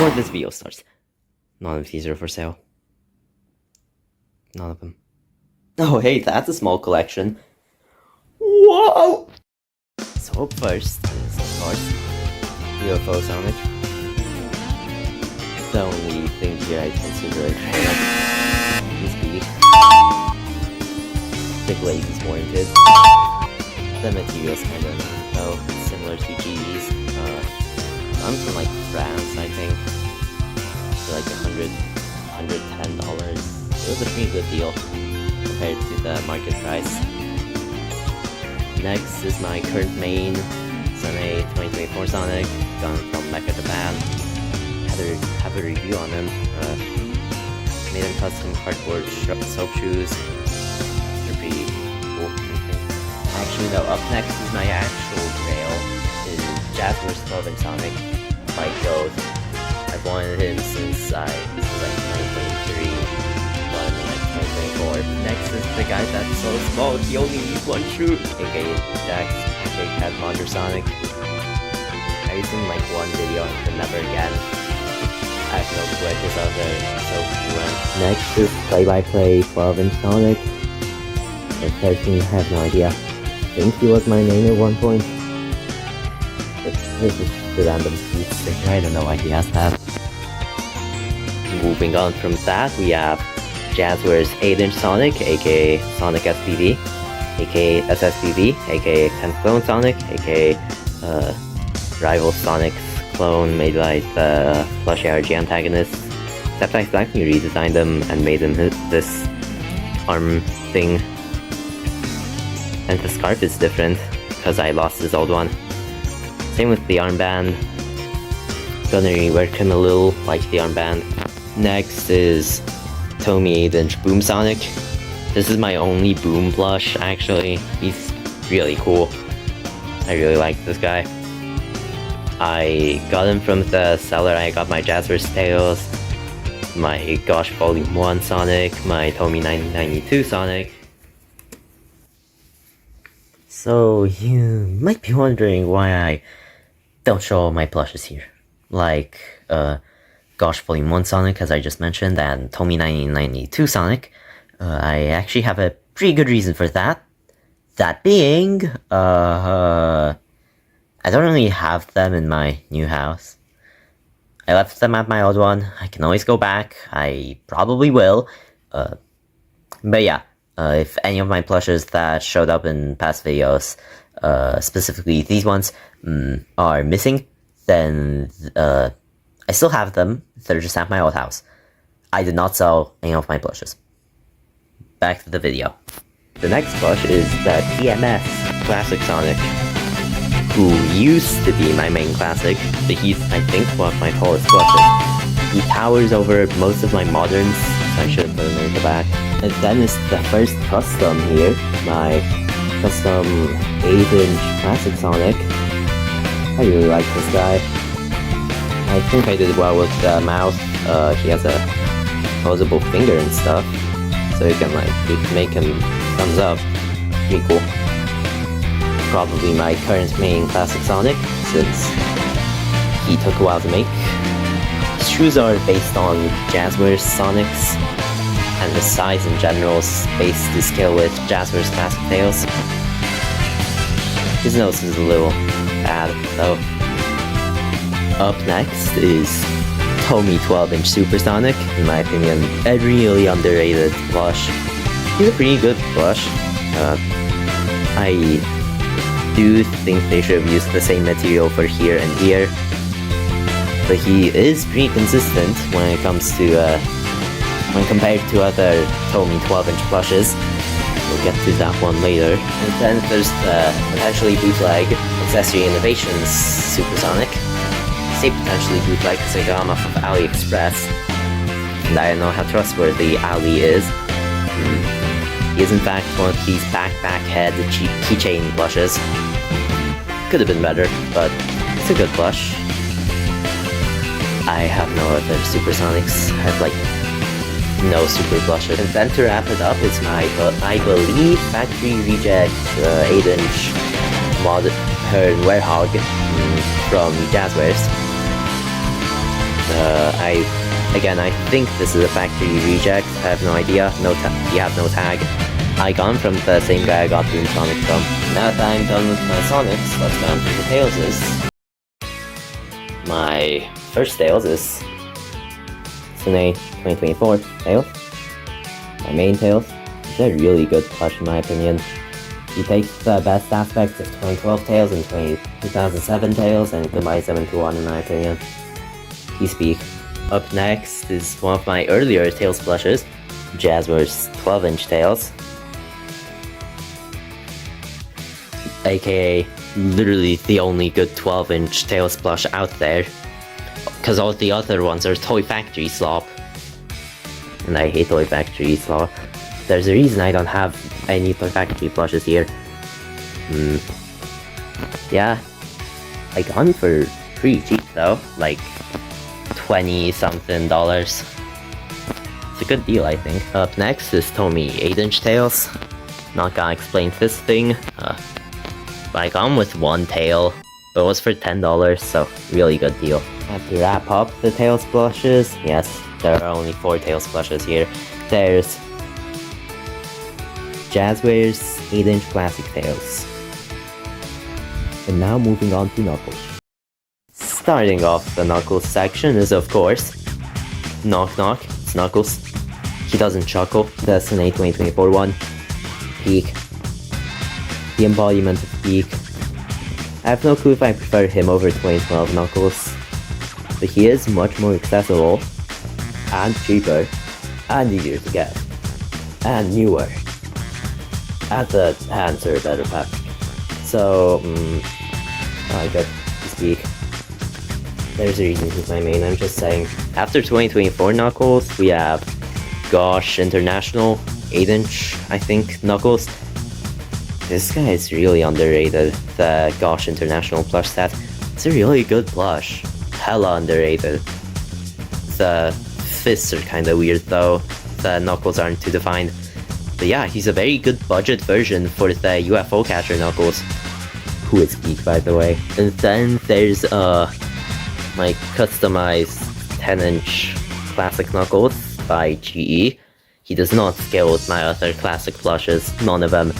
before this video starts, none of these are for sale. None of them. Oh hey, that's a small collection. Whoa! So up first is, of course, UFO Sonic. The only thing here I consider a trailer is speed. The glaze is warranted. The material's kind of similar to GE's. I'm from like France, I think. For like $110. It was a pretty good deal compared to the market price. Next is my current main, Sunny 2024 Sonic, gone from Mecca, Japan. Have a review on them. Made them custom cardboard soap shoes. They're pretty cool. Actually, no. Up next is my actual grail. Is Jasper's 12-inch Sonic by Goat. I've wanted him since like 2023. But in like 2024. Next is the guy that's so small he only needs one shoe. aka Jax, aka Cat Monster Sonic. I've seen like one video and then never again. I have no clue what this other soap shoe went. Next is play-by-play 12-inch Sonic. Or 13, I have no idea. I think he was my main at one point. But this is the random speed sticker, I don't know why he has that. Moving on from that, we have Jazzware's 8-inch Sonic, aka Sonic SPV, aka SSPV, aka 10th Clone Sonic, aka Rival Sonic's clone made by the Plush ARG antagonist. Except I slightly redesigned them and made them this arm thing. And the scarf is different, because I lost this old one. Same with the armband. Gonna rework him a little, like the armband. Next is Tomy 8-inch Boom Sonic. This is my only Boom plush, actually. He's really cool. I really like this guy. I got him from the seller. I got my Jasper's Tales, my Gosh Volume 1 Sonic, my Tomy 992 Sonic. So you might be wondering why I don't show all my plushes here. Like, Gosh Volume 1 Sonic, as I just mentioned, and Tomy 992 Sonic. I actually have a pretty good reason for that. That being, I don't really have them in my new house. I left them at my old one. I can always go back. I probably will. But yeah, if any of my plushes that showed up in past videos, specifically these ones, are missing, then I still have them. They're just at my old house. I did not sell any of my plushes. Back to the video. The next plush is the TMS Classic Sonic, who used to be my main classic, but he's, I think, one of my tallest plushes. He towers over most of my moderns, so I should have put him in the back. And then is the first custom here, my custom 8-inch Classic Sonic. I really like this guy. I think I did well with the mouth. He has a posable finger and stuff, so you can like make him thumbs up. Pretty cool. Probably my current main Classic Sonic, since he took a while to make. His shoes are based on Jazzware's Sonics, and the size in general is based to scale with Jazzware's Classic Tales. His nose is a little bad, though. Up next is Tomy 12-inch Super Sonic, in my opinion, a really underrated plush. He's a pretty good plush. I do think they should have used the same material for here and here, but he is pretty consistent when it comes to when compared to other Tomy 12-inch plushes. We'll get to that one later. And then there's the potentially bootleg Accessory Innovations Super Sonic. I say potentially bootleg because I got him off of AliExpress, and I don't know how trustworthy Ali is. He is in fact one of these backpack head keychain plushes. Could have been better, but it's a good plush. I have no other Super Sonics. I have like no super plushes. And then to wrap it up is my, I believe, factory reject 8-inch mod her Werehog from Jazzwares. I think this is a factory reject. I have no idea. You have no tag. I got them from the same guy I got Boom Sonic from. Now that I'm done with my Sonics, let's go on to the Tailses. My first Tails is Sune 2024 Tails. My main Tails. It's a really good plush in my opinion. He takes the best aspects of 2012 Tails and 2007 Tails and combines them into one in my opinion. Peace speak. Up next is one of my earlier Tails plushes, Jazzware's 12-inch Tails. AKA literally the only good 12-inch Tails plush out there. Because all the other ones are Toy Factory slop. And I hate Toy Factory slop. There's a reason I don't have any Toy Factory plushes here. Yeah. I got them for pretty cheap though. Like $20-something. It's a good deal, I think. Up next is Tomy 8-inch Tails. Not gonna explain this thing. But I got them with one tail. But it was for $10, so really good deal. I have to wrap up the Tails plushes. Yes, there are only 4 Tails plushes here. There's Jazzware's 8-inch Classic Tails. And now moving on to Knuckles. Starting off the Knuckles section is of course Knock Knock, it's Knuckles. He doesn't chuckle, that's an Sune 2024 one. Peak. The embodiment of Peak. I have no clue if I prefer him over 2012 Knuckles, but he is much more accessible, and cheaper, and easier to get, and newer, and the hands are better packed. So, I got to speak. There's a reason he's my main, I'm just saying. After 2024 Knuckles, we have Gosh International 8-inch, I think, Knuckles. This guy is really underrated, the Gosh International plush set. It's a really good plush. Hella underrated. The fists are kinda weird though. The knuckles aren't too defined. But yeah, he's a very good budget version for the UFO catcher Knuckles. Who is geek, by the way. And then there's my customized 10-inch Classic Knuckles by GE. He does not scale with my other classic plushes, none of them.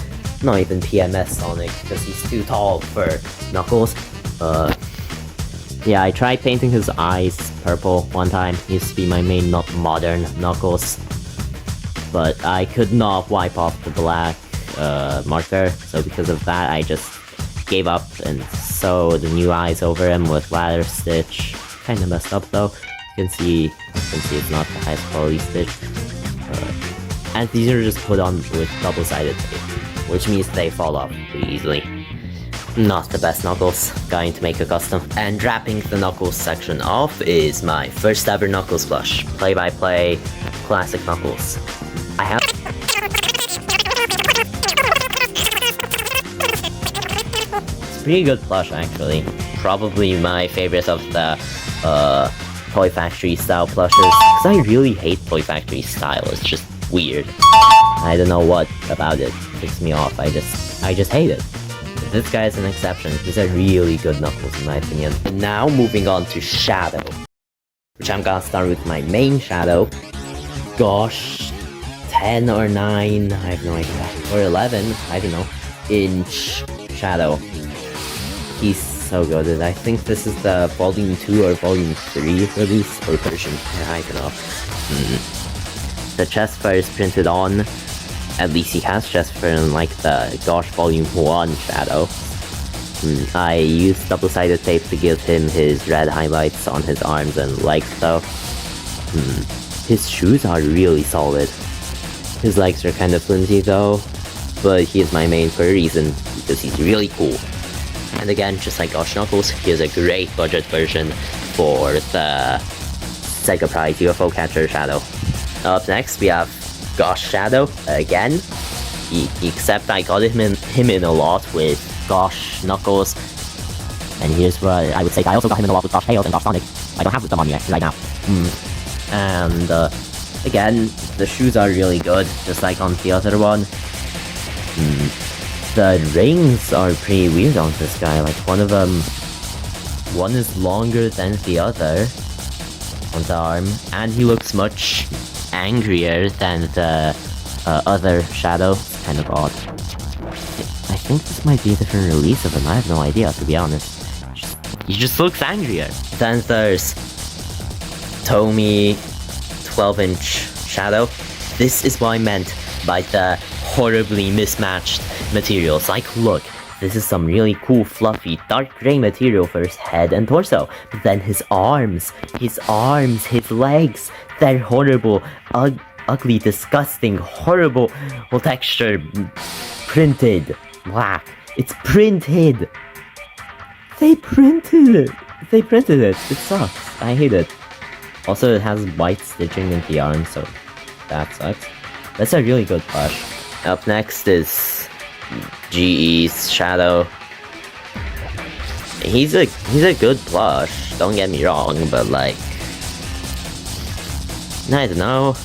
Not even PMS Sonic, because he's too tall for Knuckles. Yeah, I tried painting his eyes purple one time. He used to be my main modern Knuckles. But I could not wipe off the black marker, so because of that I just gave up and sewed the new eyes over him with ladder stitch. Kinda messed up though. You can see it's not the highest quality stitch. And these are just put on with double-sided tape, which means they fall off pretty easily. Not the best Knuckles, going to make a custom. And wrapping the Knuckles section off is my first ever Knuckles plush. Play-by-play, Classic Knuckles. I have... It's a pretty good plush actually. Probably my favorite of the Toy Factory style plushes. Because I really hate Toy Factory style, it's just weird. I don't know what about it ticks me off, I just hate it. But this guy is an exception, he's a really good Knuckles in my opinion. And now moving on to Shadow, which I'm gonna start with my main Shadow. Gosh, 10 or 9, I have no idea, or 11, I don't know, inch Shadow. He's so good, and I think this is the volume 2 or volume 3 release, or version, I don't know. The chest fur is printed on, at least he has chest fur unlike the Gosh Volume 1 Shadow. I used double-sided tape to give him his red highlights on his arms and legs though. His shoes are really solid. His legs are kind of flimsy though, but he is my main for a reason, because he's really cool. And again, just like Gosh Knuckles, he is a great budget version for the Sega Prize UFO Catcher Shadow. Up next, we have Gosh Shadow again. Except I got him in a lot with Gosh Knuckles. And here's what I would say. I also got him in a lot with Gosh Tails and Gosh Sonic. I don't have them on me right now. And again, the shoes are really good, just like on the other one. The rings are pretty weird on this guy. Like one is longer than the other. on the arm, and he looks much angrier than the other Shadow. It's kind of odd. I think this might be a different release of him. I have no idea, to be honest. He just looks angrier. Then there's Tomy 12-inch Shadow. This is what I meant by the horribly mismatched materials. Like, look, this is some really cool, fluffy, dark gray material for his head and torso. But then his arms, his legs, they're horrible, ugly, disgusting, horrible texture, printed black. It's printed. They printed it. It sucks. I hate it. Also, it has white stitching in the arm, so that sucks. That's a really good plush. Up next is GE's Shadow. He's a good plush, don't get me wrong, but like, I don't know.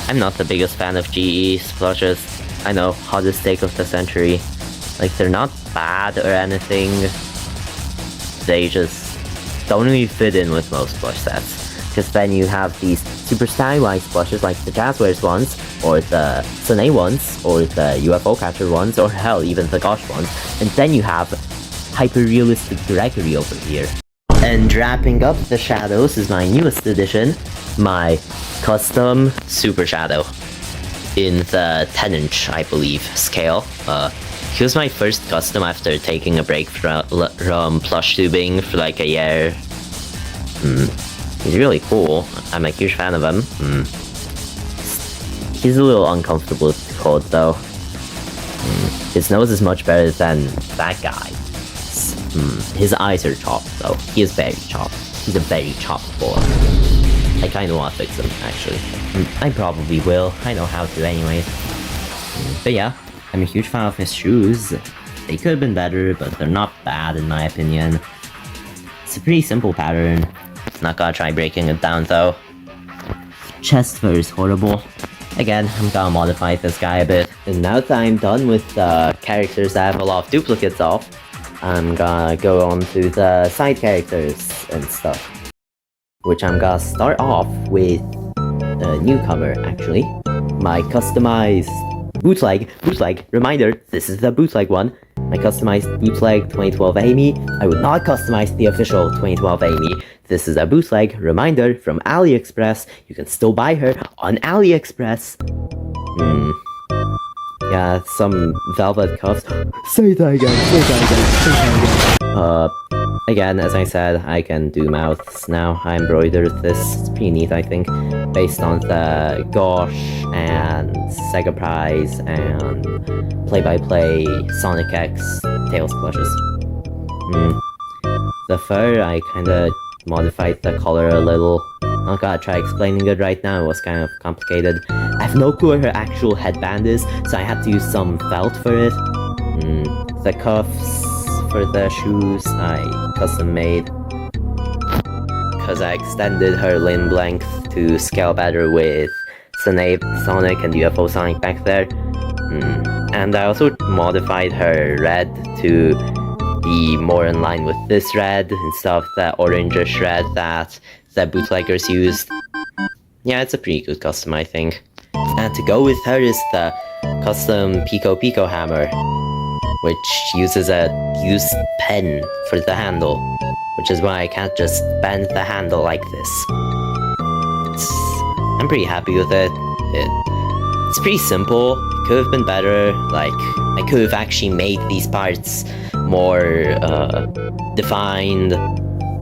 I'm not the biggest fan of GE's plushes. I know, hottest take of the century. Like, they're not bad or anything. They just don't really fit in with most plush sets. Because then you have these super stylized plushes like the Jazzwares ones, or the Sonic ones, or the UFO Catcher ones, or hell, even the Gosh ones. And then you have hyper-realistic Gregory over here. And wrapping up the Shadows is my newest addition, my custom Super Shadow. In the 10-inch, I believe, scale. He was my first custom after taking a break from plush tubing for like a year. He's really cool. I'm a huge fan of him. He's a little uncomfortable to hold though. His nose is much better than that guy. His eyes are chopped though. He is very chopped. He's a very chopped boy. I kinda wanna fix him, actually. I probably will. I know how to anyways. But yeah, I'm a huge fan of his shoes. They could have been better, but they're not bad in my opinion. It's a pretty simple pattern. Not gonna try breaking it down though. Chest fur is horrible. Again, I'm gonna modify this guy a bit. And now that I'm done with the characters I have a lot of duplicates of, I'm gonna go on to the side characters and stuff. Which I'm gonna start off with a newcomer, actually. My customized bootleg, reminder, this is the bootleg one. My customized bootleg 2012 Amy. I would not customize the official 2012 Amy. This is a bootleg, reminder, from AliExpress. You can still buy her on AliExpress. Yeah, some velvet cuffs. Say that again. Again, as I said, I can do mouths now. I embroidered this. It's pretty neat, I think. Based on the Gosh and Sega Prize and Play-by-Play Sonic.EXE Tails plushes. The fur, I kinda modified the color a little. I'm gonna try explaining it right now. It was kind of complicated. I have no clue where her actual headband is, so I had to use some felt for it. The cuffs for the shoes I custom made, because I extended her limb length to scale better with Sonic and UFO Sonic back there. And I also modified her red to be more in line with this red instead of the orangish red that the bootleggers used. Yeah, it's a pretty good custom, I think. And to go with her is the custom Pico hammer, which uses a used pen for the handle, which is why I can't just bend the handle like this. I'm pretty happy with it. It's pretty simple. It could have been better. Like, I could have actually made these parts more defined,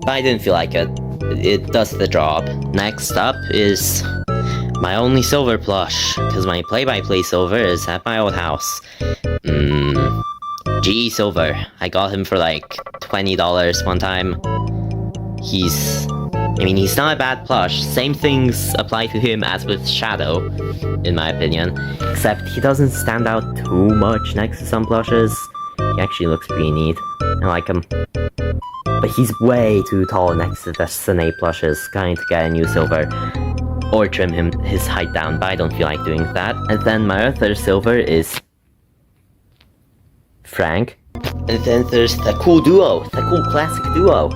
but I didn't feel like it. It does the job. Next up is my only silver plush, because my play-by-play silver is at my old house. GE Silver. I got him for like $20 one time. He's not a bad plush. Same things apply to him as with Shadow, in my opinion. Except he doesn't stand out too much next to some plushes. He actually looks pretty neat. I like him. But he's way too tall next to the Sonic plushes. Going to get a new silver. Or trim his height down, but I don't feel like doing that. And then my other silver is Frank. And then there's the cool duo, the cool classic duo,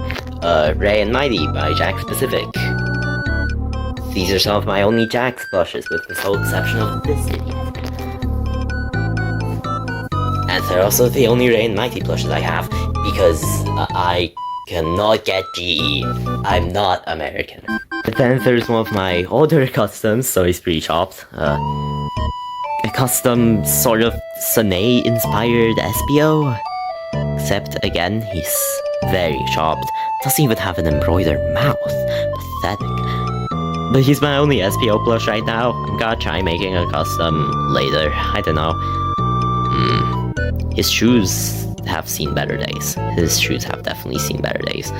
Ray and Mighty by Jack Specific. These are some of my only Jax plushes, with the sole exception of this idiot. And they're also the only Ray and Mighty plushes I have, because I cannot get GE. I'm not American. But then there's one of my older customs, so he's pretty chopped. A custom sort of Sonet-inspired SBO. Except, again, he's very chopped. Doesn't even have an embroidered mouth. Pathetic. But he's my only SPO plush right now. I'm gonna try making a custom later. I don't know. His shoes have seen better days. His shoes have definitely seen better days.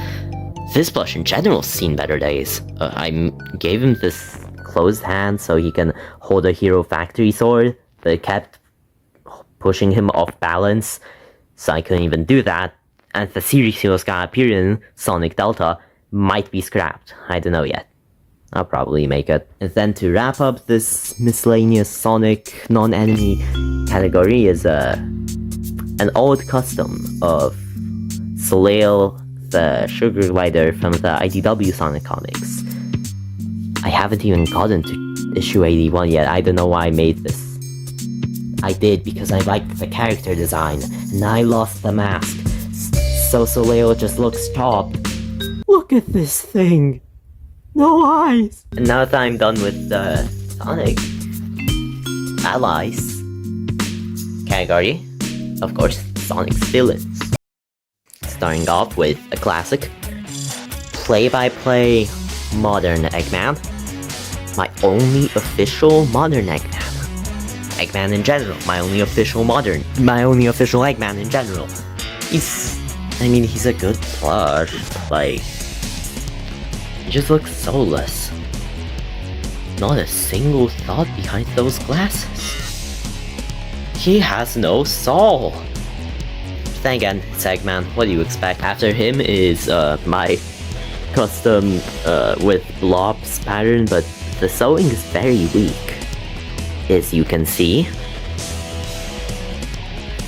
This plush in general has seen better days. I gave him this closed hand so he can hold a Hero Factory sword, but it kept pushing him off balance, so I couldn't even do that. And the series he was gonna appear in, Sonic Delta, might be scrapped. I don't know yet. I'll probably make it. And then to wrap up this miscellaneous Sonic non-enemy category is an old custom of Soleil, the sugar glider from the IDW Sonic comics. I haven't even gotten to issue 81 yet. I don't know why I made this. I did because I liked the character design, and I lost the mask. So Soleil just looks chopped. Look at this thing! No eyes! And now that I'm done with the Sonic allies category, of course, Sonic's villains. Starting off with a classic, play-by-play modern Eggman. My only official modern Eggman. Eggman in general, my only official Eggman in general. He's a good plush, like, he just looks soulless. Not a single thought behind those glasses. He has no soul. Then again, it's Eggman, what do you expect? After him is my custom with blobs pattern, but the sewing is very weak. As you can see,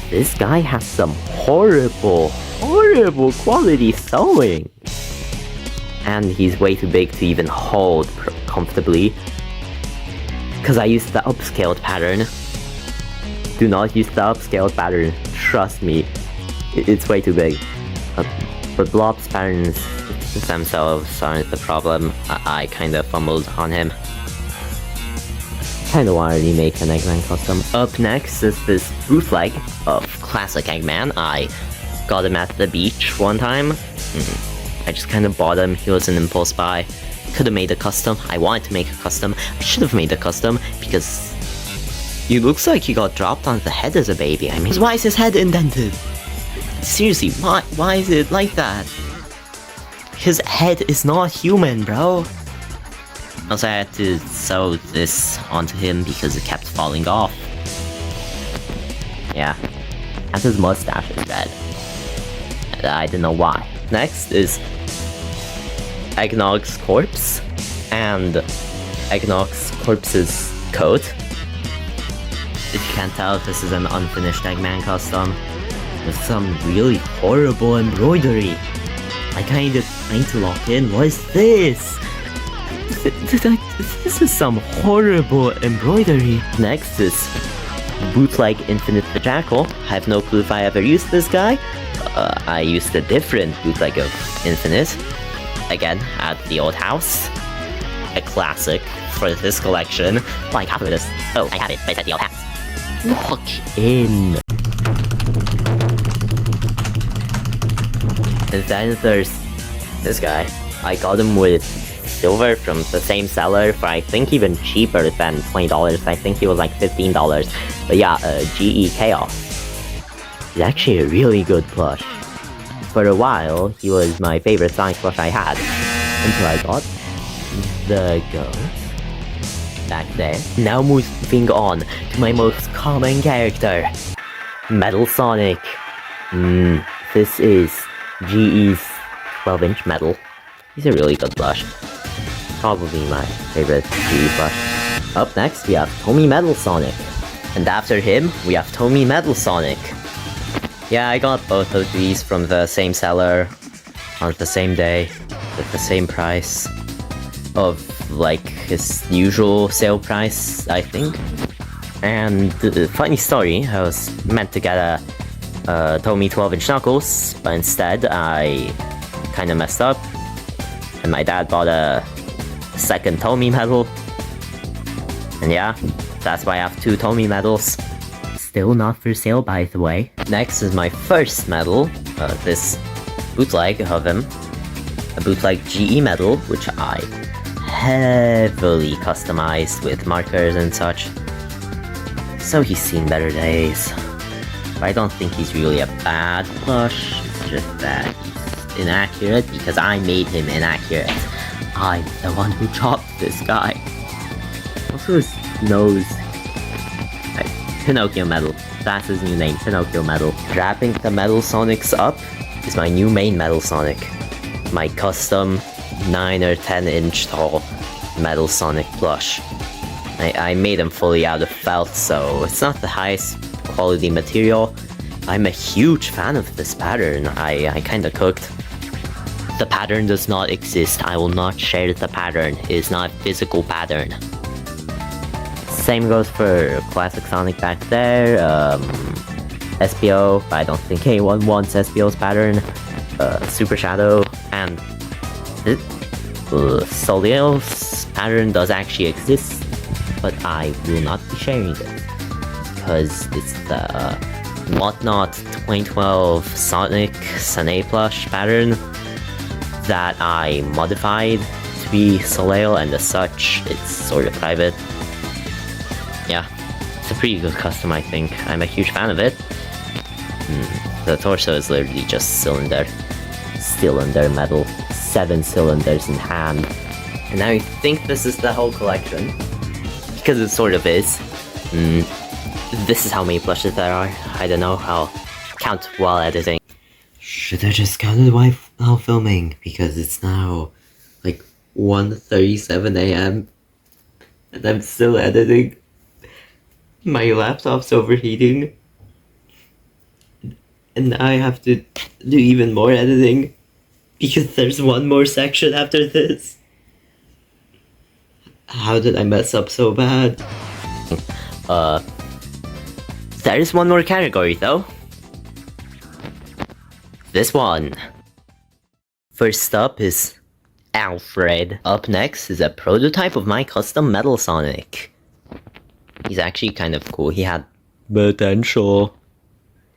this guy has some horrible quality sewing. And he's way too big to even hold comfortably. Because I used the upscaled pattern. Do not use the upscaled pattern, trust me. It's way too big. But blobs patterns themselves aren't the problem. I kinda fumbled on him. Kinda wanna remake an Eggman custom. Up next is this bootleg of classic Eggman. I got him at the beach one time. I just kinda bought him, he was an impulse buy. Could've made a custom, I wanted to make a custom. I should've made a custom, because he looks like he got dropped on the head as a baby. I mean, why is his head indented? Seriously, why is it like that? His head is not human, bro. Also, I had to sew this onto him because it kept falling off. Yeah. And his mustache is red. I don't know why. Next is Eggnog's corpse and Eggnog's corpse's coat. If you can't tell, this is an unfinished Eggman custom with some really horrible embroidery. I kinda trying to lock in. What is this? This is some horrible embroidery. Next is bootleg Infinite the Jackal. I have no clue if I ever used this guy. I used a different bootleg of Infinite. Again, at the old house. A classic for this collection. Like half of this. Oh, I have it, but it's at the old house. Lock in. And then there's this guy. I got him with silver from the same seller for I think even cheaper than $20. I think he was like $15. But yeah, GE Chaos. He's actually a really good plush. For a while, he was my favorite Sonic plush I had. Until I got the ghost back there. Now moving on to my most common character, Metal Sonic. This is GE's 12-inch metal. He's a really good plush. Probably my favorite GE plush. Up next, we have Tommy Metal Sonic. And after him, we have Tommy Metal Sonic. Yeah, I got both of these from the same seller on the same day with the same price. of like his usual sale price, I think. And funny story, I was meant to get a Tomy 12-inch Knuckles, but instead I kind of messed up, and my dad bought a second Tomy medal. And yeah, that's why I have 2 Tomy medals. Still not for sale, by the way. Next is my first medal, this bootleg of him. A bootleg GE medal, which I heavily customized with markers and such. So he's seen better days. But I don't think he's really a bad plush, it's just that he's inaccurate because I made him inaccurate. I'm the one who chopped this guy. Also his nose. Pinocchio medal. That's his new name, Pinocchio medal. Wrapping the Metal Sonics up is my new main Metal Sonic. My custom 9 or 10 inch tall Metal Sonic plush. I made him fully out of felt, so it's not the highest quality material. I'm a huge fan of this pattern. I kinda cooked. The pattern does not exist. I will not share the pattern. It is not a physical pattern. Same goes for Classic Sonic back there, SPO, but I don't think anyone wants SPO's pattern, Super Shadow, and Soleil's pattern does actually exist, but I will not be sharing it, because it's the Whatnot 2012 Sonic Sane plush pattern that I modified to be Soleil, and as such, it's sort of private. Yeah, it's a pretty good custom, I think. I'm a huge fan of it. The torso is literally just cylinder metal, 7 cylinders in hand. And I think this is the whole collection, because it sort of is. This is how many plushes there are. I don't know, I'll count while editing. Should have just counted while filming, because it's now like 1:37 AM and I'm still editing. My laptop's overheating, and now I have to do even more editing because there's one more section after this. How did I mess up so bad? There is one more category though. This one. First up is Alfred. Up next is a prototype of my custom Metal Sonic. He's actually kind of cool. He had potential.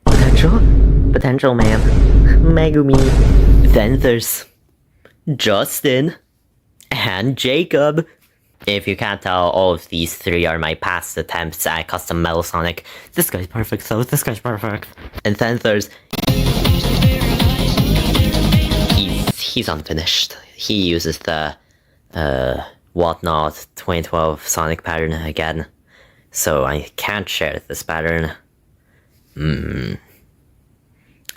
Potential, man. Megumi. Then there's Justin and Jacob. If you can't tell, all of these 3 are my past attempts at custom Metal Sonic. This guy's perfect, so this guy's perfect. And then there's... He's unfinished. He uses the Whatnot 2012 Sonic pattern again. So I can't share this pattern. I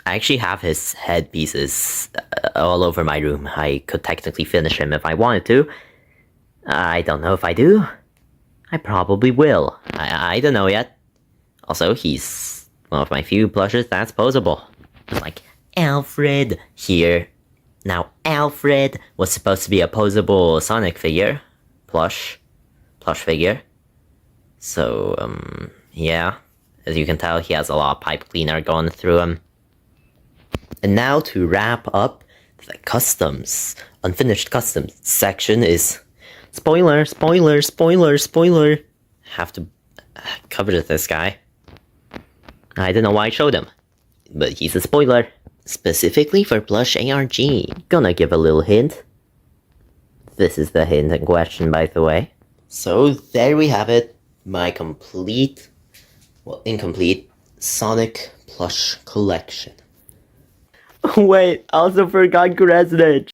actually have his headpieces all over my room. I could technically finish him if I wanted to. I don't know if I do. I probably will. I don't know yet. Also, he's one of my few plushes that's posable. Just like Alfred here. Now, Alfred was supposed to be a posable Sonic figure. Plush figure. So, yeah. As you can tell, he has a lot of pipe cleaner going through him. And now to wrap up the customs, unfinished customs section is... Spoiler! Have to cover this guy. I don't know why I showed him, but he's a spoiler. Specifically for Plush ARG. Gonna give a little hint. This is the hint in question, by the way. So there we have it. My complete, well, incomplete Sonic plush collection. Wait, I also forgot Kresnich.